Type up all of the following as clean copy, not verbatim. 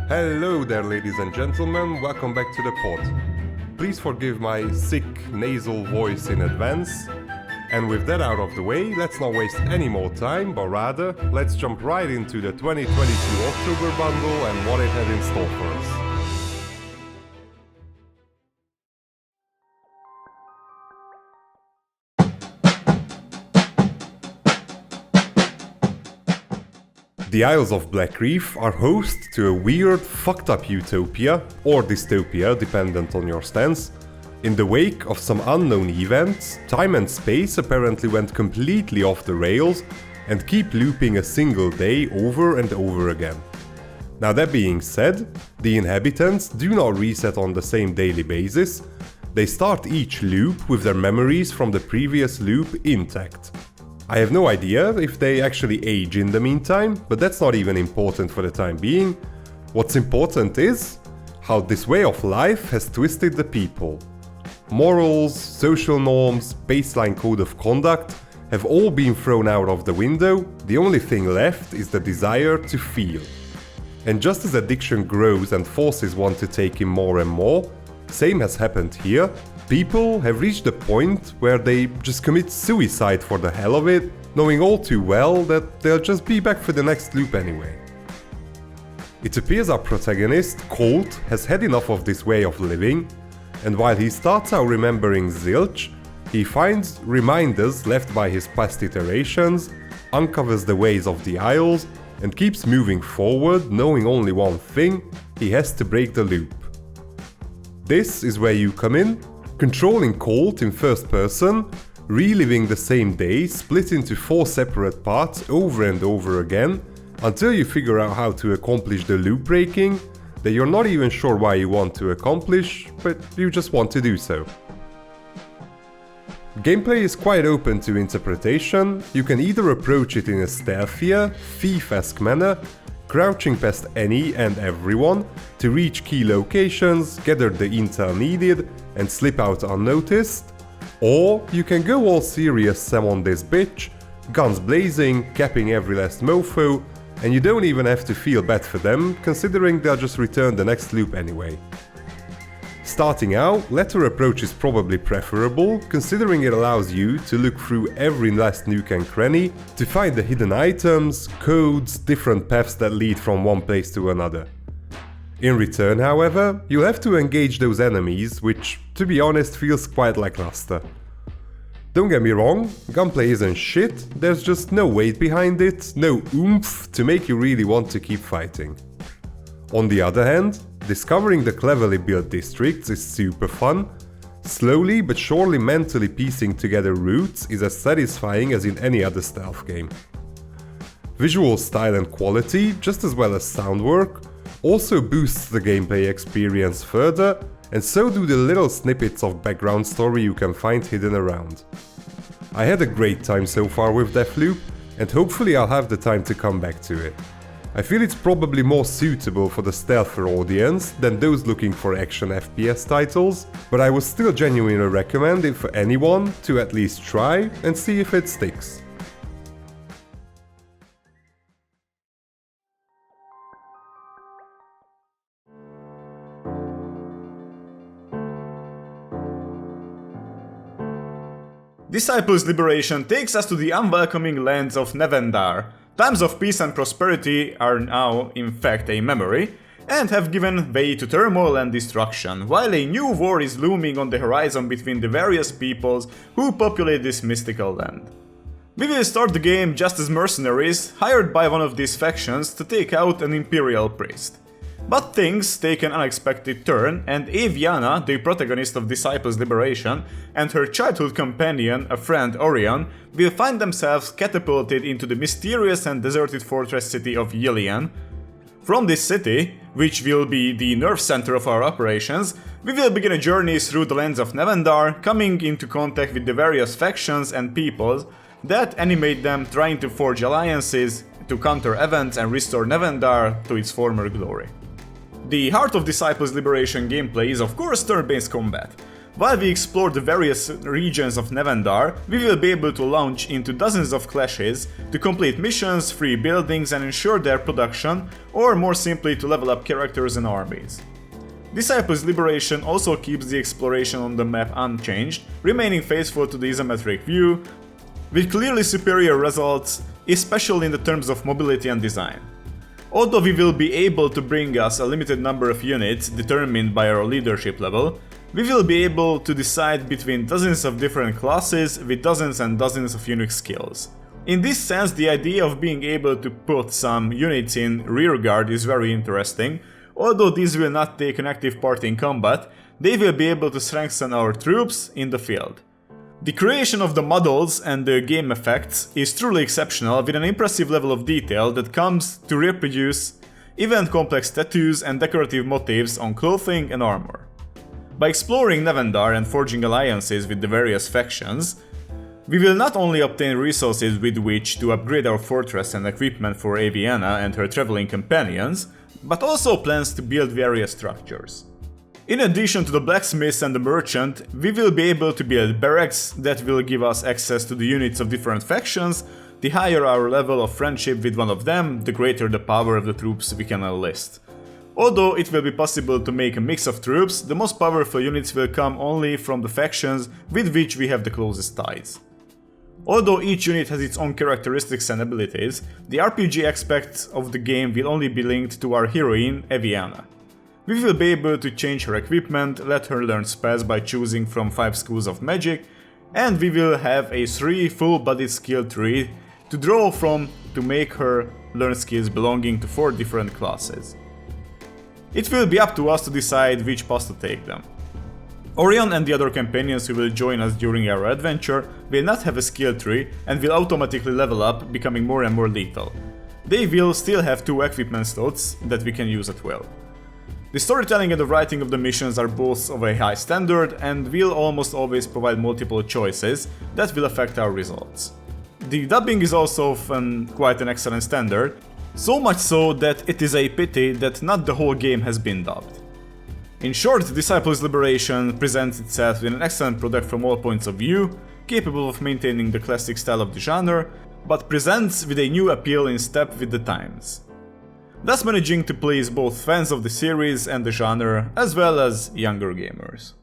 Hello there, ladies and gentlemen, welcome back to the pod. Please forgive my sick nasal voice in advance. And with that out of the way, let's not waste any more time, but rather, let's jump right into the 2022 October bundle and what it had in store for us. The Isles of Black Reef are host to a weird, fucked up utopia, or dystopia, dependent on your stance. In the wake of some unknown events, time and space apparently went completely off the rails and keep looping a single day over and over again. Now that being said, the inhabitants do not reset on the same daily basis. They start each loop with their memories from the previous loop intact. I have no idea if they actually age in the meantime, but that's not even important for the time being. What's important is how this way of life has twisted the people. Morals, social norms, baseline code of conduct have all been thrown out of the window. The only thing left is the desire to feel. And just as addiction grows and forces one to take in more and more, same has happened here. People have reached a point where they just commit suicide for the hell of it, knowing all too well that they'll just be back for the next loop anyway. It appears our protagonist, Colt, has had enough of this way of living, and while he starts out remembering zilch, he finds reminders left by his past iterations, uncovers the ways of the Isles, and keeps moving forward, knowing only one thing: he has to break the loop. This is where you come in, controlling Colt in first person, reliving the same day split into 4 separate parts over and over again, until you figure out how to accomplish the loop breaking that you're not even sure why you want to accomplish, but you just want to do so. Gameplay is quite open to interpretation. You can either approach it in a stealthier, thief-esque manner, crouching past any and everyone to reach key locations, gather the intel needed, and slip out unnoticed, or you can go all serious Sam on this bitch, guns blazing, capping every last mofo, and you don't even have to feel bad for them, considering they'll just return the next loop anyway. Starting out, latter approach is probably preferable, considering it allows you to look through every last nook and cranny to find the hidden items, codes, different paths that lead from one place to another. In return, however, you'll have to engage those enemies, which, to be honest, feels quite lackluster. Don't get me wrong, gunplay isn't shit, there's just no weight behind it, no oomph to make you really want to keep fighting. On the other hand, discovering the cleverly built districts is super fun. Slowly but surely mentally piecing together routes is as satisfying as in any other stealth game. Visual style and quality, just as well as sound work, also boosts the gameplay experience further, and so do the little snippets of background story you can find hidden around. I had a great time so far with Deathloop, and hopefully I'll have the time to come back to it. I feel it's probably more suitable for the stealther audience than those looking for action FPS titles, but I would still genuinely recommend it for anyone to at least try and see if it sticks. Disciples' Liberation takes us to the unwelcoming lands of Nevendar. Times of peace and prosperity are now, in fact, a memory, and have given way to turmoil and destruction, while a new war is looming on the horizon between the various peoples who populate this mystical land. We will start the game just as mercenaries, hired by one of these factions to take out an imperial priest. But things take an unexpected turn, and Aviana, the protagonist of Disciples' Liberation, and her childhood companion, a friend Orion, will find themselves catapulted into the mysterious and deserted fortress city of Yilian. From this city, which will be the nerve center of our operations, we will begin a journey through the lands of Nevendar, coming into contact with the various factions and peoples that animate them, trying to forge alliances, to counter events and restore Nevendar to its former glory. The heart of Disciples' Liberation gameplay is of course turn-based combat. While we explore the various regions of Nevendar, we will be able to launch into dozens of clashes to complete missions, free buildings and ensure their production, or more simply to level up characters and armies. Disciples' Liberation also keeps the exploration on the map unchanged, remaining faithful to the isometric view, with clearly superior results, especially in the terms of mobility and design. Although we will be able to bring us a limited number of units determined by our leadership level, we will be able to decide between dozens of different classes with dozens and dozens of unique skills. In this sense, the idea of being able to put some units in rearguard is very interesting. Although these will not take an active part in combat, they will be able to strengthen our troops in the field. The creation of the models and the game effects is truly exceptional, with an impressive level of detail that comes to reproduce even complex tattoos and decorative motifs on clothing and armor. By exploring Nevendar and forging alliances with the various factions, we will not only obtain resources with which to upgrade our fortress and equipment for Aviana and her traveling companions, but also plans to build various structures. In addition to the blacksmiths and the merchant, we will be able to build barracks that will give us access to the units of different factions. The higher our level of friendship with one of them, the greater the power of the troops we can enlist. Although it will be possible to make a mix of troops, the most powerful units will come only from the factions with which we have the closest ties. Although each unit has its own characteristics and abilities, the RPG aspects of the game will only be linked to our heroine, Aviana. We will be able to change her equipment, let her learn spells by choosing from 5 schools of magic, and we will have a 3 full-bodied skill tree to draw from to make her learn skills belonging to 4 different classes. It will be up to us to decide which path to take them. Orion and the other companions who will join us during our adventure will not have a skill tree and will automatically level up, becoming more and more lethal. They will still have 2 equipment slots that we can use at will. The storytelling and the writing of the missions are both of a high standard and will almost always provide multiple choices that will affect our results. The dubbing is also of quite an excellent standard, so much so that it is a pity that not the whole game has been dubbed. In short, Disciples' Liberation presents itself with an excellent product from all points of view, capable of maintaining the classic style of the genre, but presents with a new appeal in step with the times, thus managing to please both fans of the series and the genre, as well as younger gamers.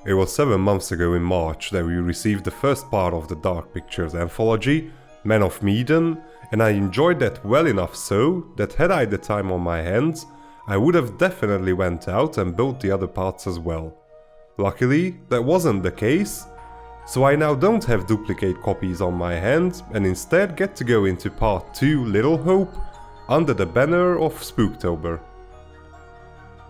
It was 7 months ago in March that we received the first part of the Dark Pictures anthology, Men of Medan, and I enjoyed that well enough so that had I the time on my hands, I would have definitely went out and built the other parts as well. Luckily, that wasn't the case, so I now don't have duplicate copies on my hand and instead get to go into part 2 Little Hope under the banner of Spooktober.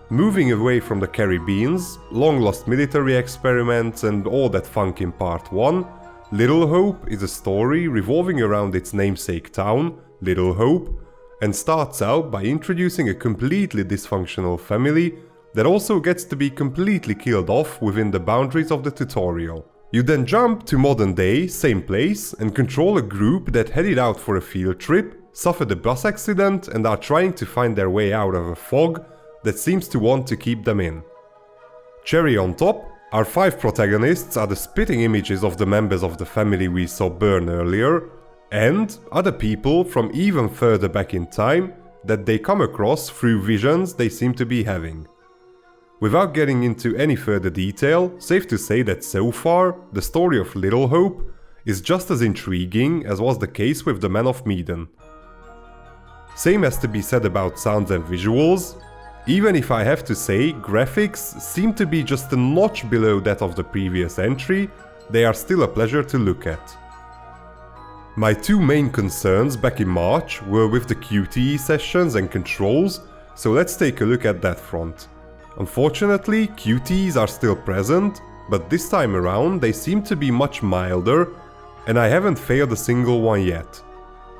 Moving away from the Caribbeans, long-lost military experiments and all that funk in part 1, Little Hope is a story revolving around its namesake town, Little Hope, and starts out by introducing a completely dysfunctional family that also gets to be completely killed off within the boundaries of the tutorial. You then jump to modern day, same place, and control a group that headed out for a field trip, suffered a bus accident and are trying to find their way out of a fog that seems to want to keep them in. Cherry on top, our 5 protagonists are the spitting images of the members of the family we saw burn earlier, and other people from even further back in time that they come across through visions they seem to be having. Without getting into any further detail, safe to say that so far, the story of Little Hope is just as intriguing as was the case with the Men of Medan. Same has to be said about sounds and visuals. Even if I have to say, graphics seem to be just a notch below that of the previous entry, they are still a pleasure to look at. My 2 main concerns back in March were with the QTE sessions and controls, so let's take a look at that front. Unfortunately, QTEs are still present, but this time around they seem to be much milder, and I haven't failed a single one yet.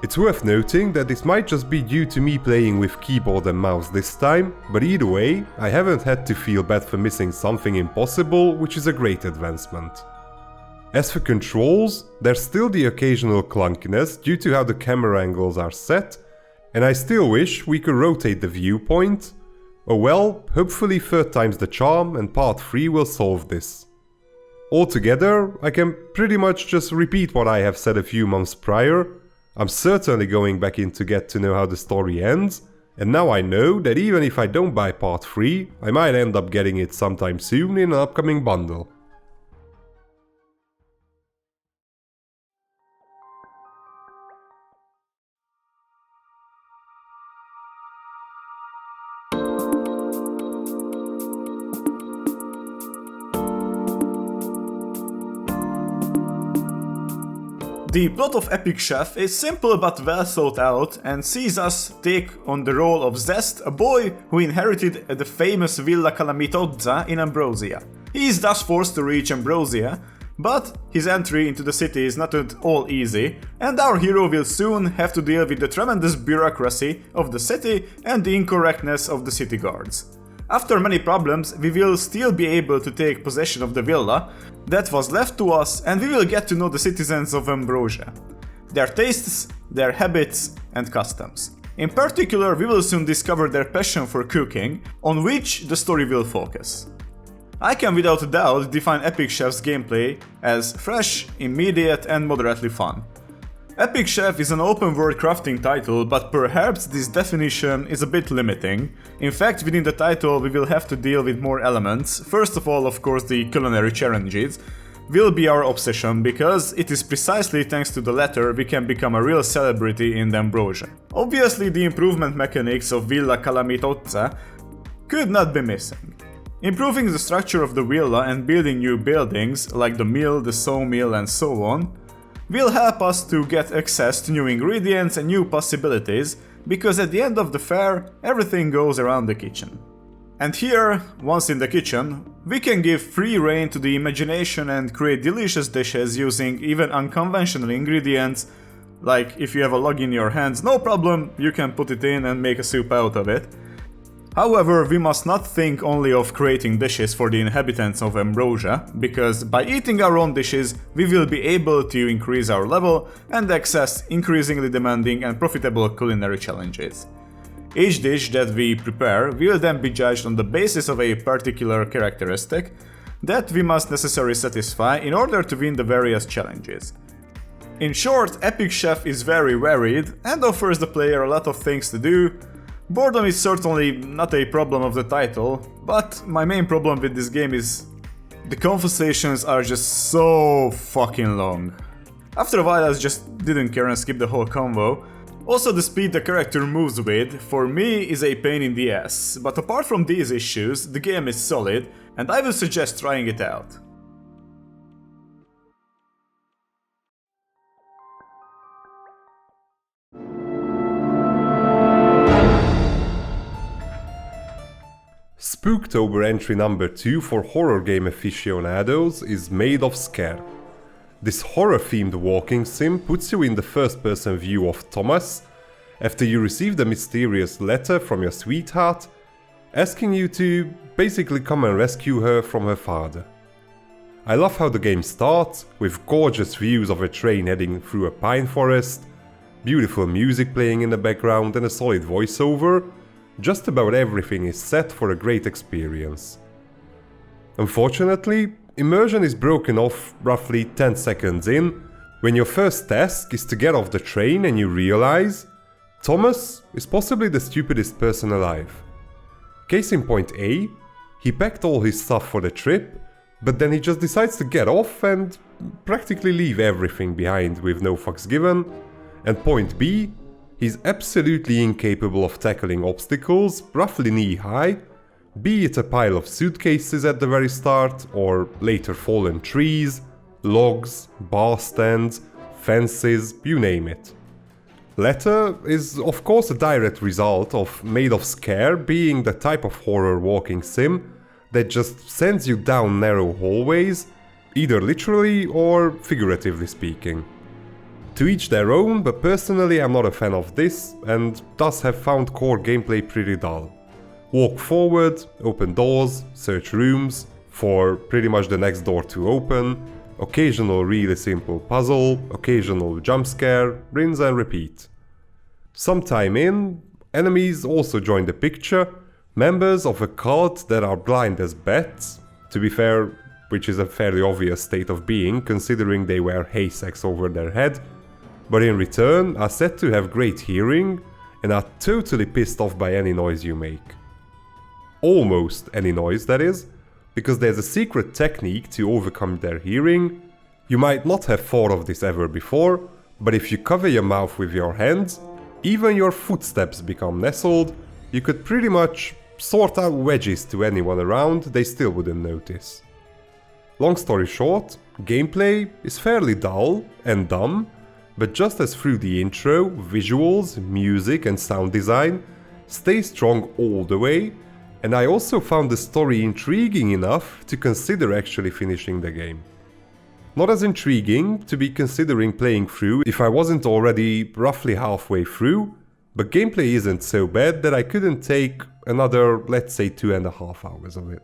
It's worth noting that this might just be due to me playing with keyboard and mouse this time, but either way, I haven't had to feel bad for missing something impossible, which is a great advancement. As for controls, there's still the occasional clunkiness due to how the camera angles are set, and I still wish we could rotate the viewpoint. Oh well, hopefully third time's the charm and part 3 will solve this. Altogether, I can pretty much just repeat what I have said a few months prior. I'm certainly going back in to get to know how the story ends, and now I know that even if I don't buy part 3, I might end up getting it sometime soon in an upcoming bundle. The plot of Epic Chef is simple but well thought out and sees us take on the role of Zest, a boy who inherited the famous Villa Calamitozza in Ambrosia. He is thus forced to reach Ambrosia, but his entry into the city is not at all easy, and our hero will soon have to deal with the tremendous bureaucracy of the city and the incorrectness of the city guards. After many problems, we will still be able to take possession of the villa that was left to us, and we will get to know the citizens of Ambrosia, their tastes, their habits and customs. In particular, we will soon discover their passion for cooking, on which the story will focus. I can without a doubt define Epic Chef's gameplay as fresh, immediate and moderately fun. Epic Chef is an open-world crafting title, but perhaps this definition is a bit limiting. In fact, within the title we will have to deal with more elements. First of all, of course, the culinary challenges will be our obsession, because it is precisely thanks to the latter we can become a real celebrity in Ambrosia. Obviously, the improvement mechanics of Villa Calamitozza could not be missing. Improving the structure of the villa and building new buildings, like the mill, the sawmill and so on, will help us to get access to new ingredients and new possibilities, because at the end of the fair, everything goes around the kitchen. And here, once in the kitchen, we can give free rein to the imagination and create delicious dishes using even unconventional ingredients, like if you have a log in your hands, no problem, you can put it in and make a soup out of it. However, we must not think only of creating dishes for the inhabitants of Ambrosia, because by eating our own dishes, we will be able to increase our level and access increasingly demanding and profitable culinary challenges. Each dish that we prepare will then be judged on the basis of a particular characteristic that we must necessarily satisfy in order to win the various challenges. In short, Epic Chef is very varied and offers the player a lot of things to do. Boredom is certainly not a problem of the title, but my main problem with this game is the conversations are just so fucking long. After a while I just didn't care and skipped the whole convo. Also, the speed the character moves with, for me, is a pain in the ass, but apart from these issues, the game is solid and I will suggest trying it out. Spooktober entry number 2 for horror game aficionados is Maid of Sker. This horror-themed walking sim puts you in the first-person view of Thomas after you receive a mysterious letter from your sweetheart asking you to basically come and rescue her from her father. I love how the game starts, with gorgeous views of a train heading through a pine forest, beautiful music playing in the background and a solid voiceover. Just about everything is set for a great experience. Unfortunately, immersion is broken off roughly 10 seconds in, when your first task is to get off the train and you realize Thomas is possibly the stupidest person alive. Case in point A, he packed all his stuff for the trip, but then he just decides to get off and practically leave everything behind with no fucks given. And point B, he's absolutely incapable of tackling obstacles roughly knee-high, be it a pile of suitcases at the very start, or later fallen trees, logs, bar stands, fences, you name it. Latter is of course a direct result of Maid of Sker being the type of horror walking sim that just sends you down narrow hallways, either literally or figuratively speaking. To each their own, but personally I'm not a fan of this, and thus have found core gameplay pretty dull. Walk forward, open doors, search rooms, for pretty much the next door to open, occasional really simple puzzle, occasional jump scare, rinse and repeat. Sometime in, enemies also join the picture, members of a cult that are blind as bats, to be fair, which is a fairly obvious state of being considering they wear haystacks over their head, but in return are said to have great hearing and are totally pissed off by any noise you make. Almost any noise, that is, because there's a secret technique to overcome their hearing. You might not have thought of this ever before, but if you cover your mouth with your hands, even your footsteps become nestled, you could pretty much sort out wedges to anyone around, they still wouldn't notice. Long story short, gameplay is fairly dull and dumb, but just as through the intro, visuals, music and sound design stay strong all the way, and I also found the story intriguing enough to consider actually finishing the game. Not as intriguing to be considering playing through if I wasn't already roughly halfway through, but gameplay isn't so bad that I couldn't take another, let's say, 2.5 hours of it.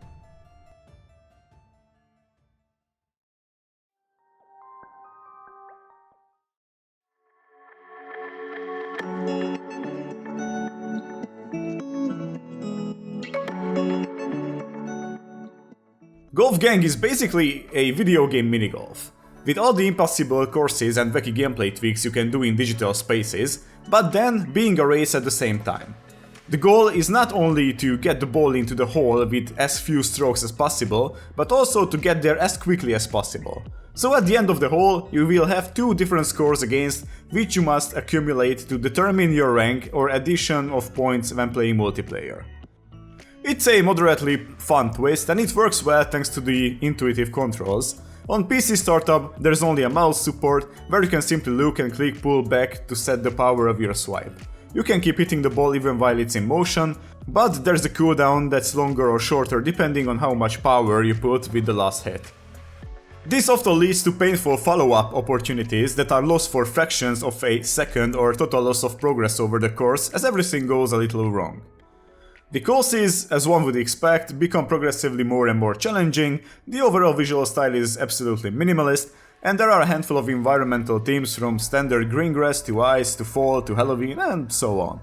Golf Gang is basically a video game mini-golf, with all the impossible courses and wacky gameplay tweaks you can do in digital spaces, but then being a race at the same time. The goal is not only to get the ball into the hole with as few strokes as possible, but also to get there as quickly as possible. So at the end of the hole, you will have 2 different scores against which you must accumulate to determine your rank or addition of points when playing multiplayer. It's a moderately fun twist and it works well thanks to the intuitive controls. On PC startup, there's only a mouse support where you can simply look and click pull back to set the power of your swipe. You can keep hitting the ball even while it's in motion, but there's a cooldown that's longer or shorter depending on how much power you put with the last hit. This often leads to painful follow-up opportunities that are lost for fractions of a second or total loss of progress over the course as everything goes a little wrong. The courses, as one would expect, become progressively more and more challenging, the overall visual style is absolutely minimalist, and there are a handful of environmental themes from standard green grass to ice to fall to Halloween and so on.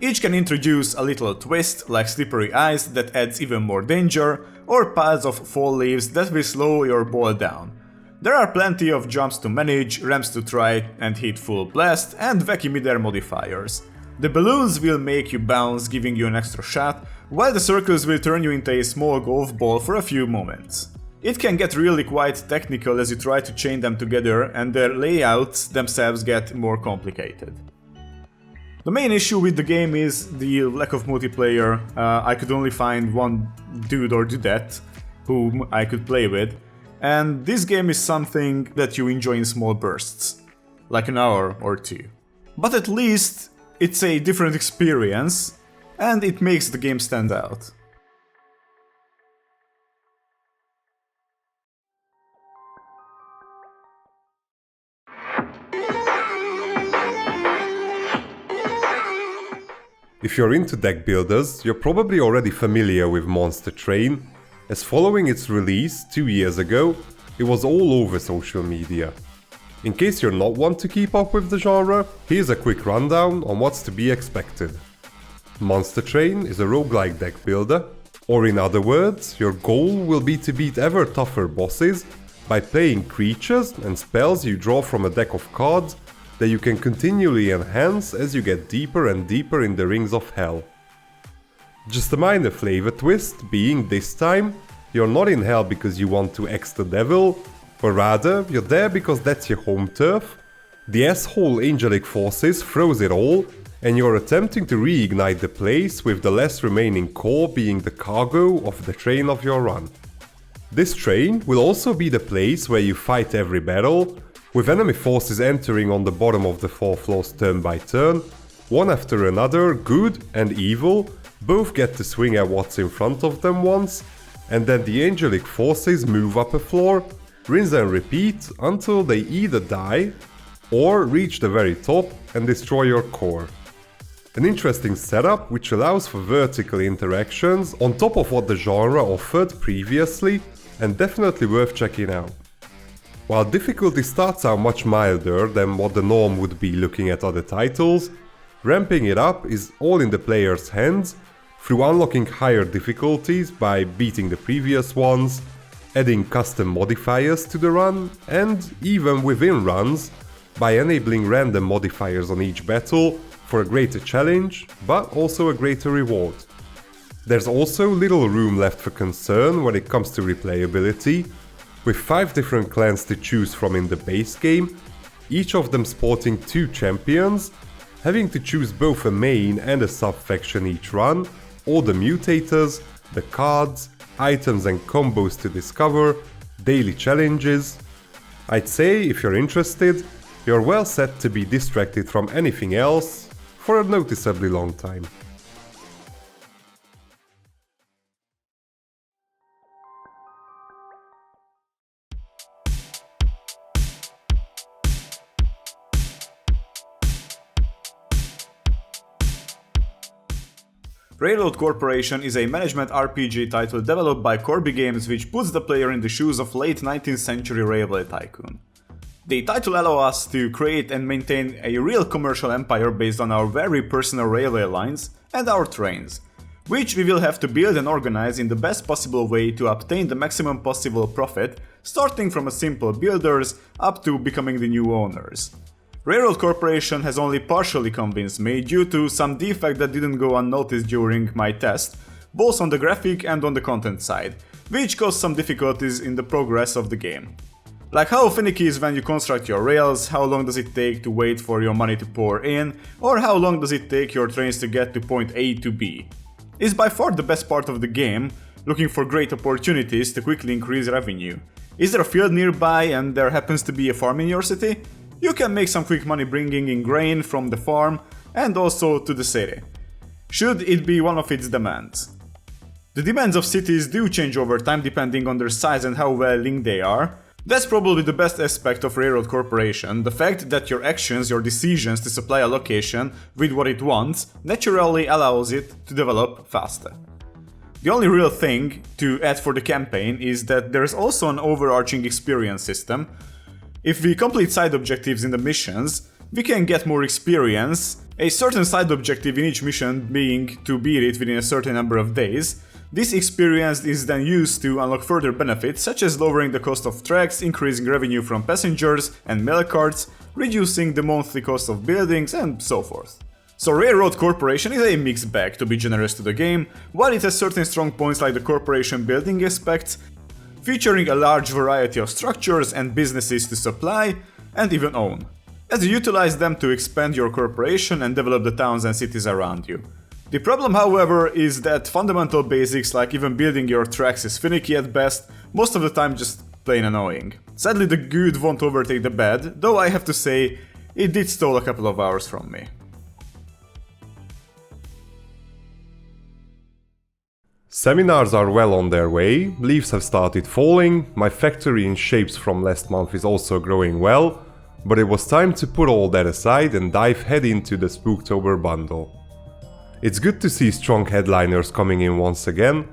Each can introduce a little twist, like slippery ice that adds even more danger, or piles of fall leaves that will slow your ball down. There are plenty of jumps to manage, ramps to try and hit full blast, and wacky mid-air modifiers. The balloons will make you bounce, giving you an extra shot, while the circles will turn you into a small golf ball for a few moments. It can get really quite technical as you try to chain them together and their layouts themselves get more complicated. The main issue with the game is the lack of multiplayer. I could only find one dude or dudette whom I could play with, and this game is something that you enjoy in small bursts, like an hour or 2. But at least it's a different experience, and it makes the game stand out. If you're into deck builders, you're probably already familiar with Monster Train, as following its release 2 years ago, it was all over social media. In case you're not one to keep up with the genre, here's a quick rundown on what's to be expected. Monster Train is a roguelike deck builder, or in other words, your goal will be to beat ever tougher bosses by playing creatures and spells you draw from a deck of cards that you can continually enhance as you get deeper and deeper in the rings of hell. Just a minor flavor twist being this time, you're not in hell because you want to X the devil, but rather you're there because that's your home turf. The asshole angelic forces froze it all, and you're attempting to reignite the place with the last remaining core being the cargo of the train of your run. This train will also be the place where you fight every battle, with enemy forces entering on the bottom of the 4 floors turn by turn. One after another, good and evil both get to swing at what's in front of them once, and then the angelic forces move up a floor, rinse and repeat until they either die or reach the very top and destroy your core. An interesting setup which allows for vertical interactions on top of what the genre offered previously, and definitely worth checking out. While difficulty starts out much milder than what the norm would be looking at other titles, ramping it up is all in the player's hands through unlocking higher difficulties by beating the previous ones, adding custom modifiers to the run, and even within runs, by enabling random modifiers on each battle for a greater challenge, but also a greater reward. There's also little room left for concern when it comes to replayability, with 5 different clans to choose from in the base game, each of them sporting 2 champions, having to choose both a main and a sub-faction each run, all the mutators, the cards, items and combos to discover, daily challenges. I'd say, if you're interested, you're well set to be distracted from anything else for a noticeably long time. Railroad Corporation is a management RPG title developed by Corby Games, which puts the player in the shoes of late 19th century railway tycoon. The title allows us to create and maintain a real commercial empire based on our very personal railway lines and our trains, which we will have to build and organize in the best possible way to obtain the maximum possible profit, starting from a simple builders up to becoming the new owners. Railroad Corporation has only partially convinced me due to some defect that didn't go unnoticed during my test, both on the graphic and on the content side, which caused some difficulties in the progress of the game. Like how finicky is when you construct your rails, how long does it take to wait for your money to pour in, or how long does it take your trains to get to point A to B. It's by far the best part of the game, looking for great opportunities to quickly increase revenue. Is there a field nearby and there happens to be a farm in your city? You can make some quick money bringing in grain from the farm and also to the city, should it be one of its demands. The demands of cities do change over time depending on their size and how well linked they are. That's probably the best aspect of Railroad Corporation, the fact that your actions, your decisions to supply a location with what it wants naturally allows it to develop faster. The only real thing to add for the campaign is that there is also an overarching experience system. If we complete side objectives in the missions, we can get more experience, a certain side objective in each mission being to beat it within a certain number of days. This experience is then used to unlock further benefits such as lowering the cost of tracks, increasing revenue from passengers and mail carts, reducing the monthly cost of buildings and so forth. So Railroad Corporation is a mixed bag, to be generous to the game. While it has certain strong points like the corporation building aspects, featuring a large variety of structures and businesses to supply and even own, as you utilize them to expand your corporation and develop the towns and cities around you. The problem, however, is that fundamental basics like even building your tracks is finicky at best, most of the time just plain annoying. Sadly, the good won't overtake the bad, though I have to say, it did steal a couple of hours from me. Seminars are well on their way, leaves have started falling, my factory in shapes from last month is also growing well, but it was time to put all that aside and dive head into the Spooktober bundle. It's good to see strong headliners coming in once again.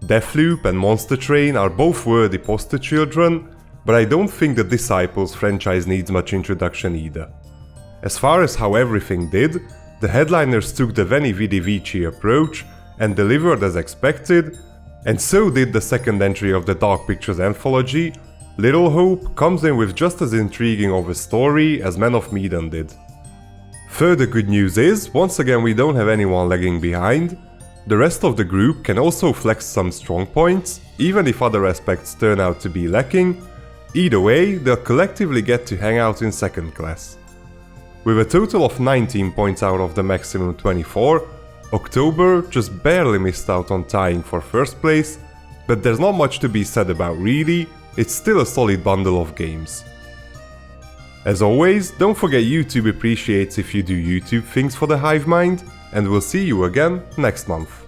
Deathloop and Monster Train are both worthy poster children, but I don't think the Disciples franchise needs much introduction either. As far as how everything did, the headliners took the Veni Vidi Vici approach and delivered as expected, and so did the second entry of the Dark Pictures anthology. Little Hope comes in with just as intriguing of a story as Men of Medan did. Further good news is, once again we don't have anyone lagging behind. The rest of the group can also flex some strong points, even if other aspects turn out to be lacking. Either way, they'll collectively get to hang out in second class. With a total of 19 points out of the maximum 24, October just barely missed out on tying for first place, but there's not much to be said about really, it's still a solid bundle of games. As always, don't forget YouTube appreciates if you do YouTube things for the hive mind, and we'll see you again next month.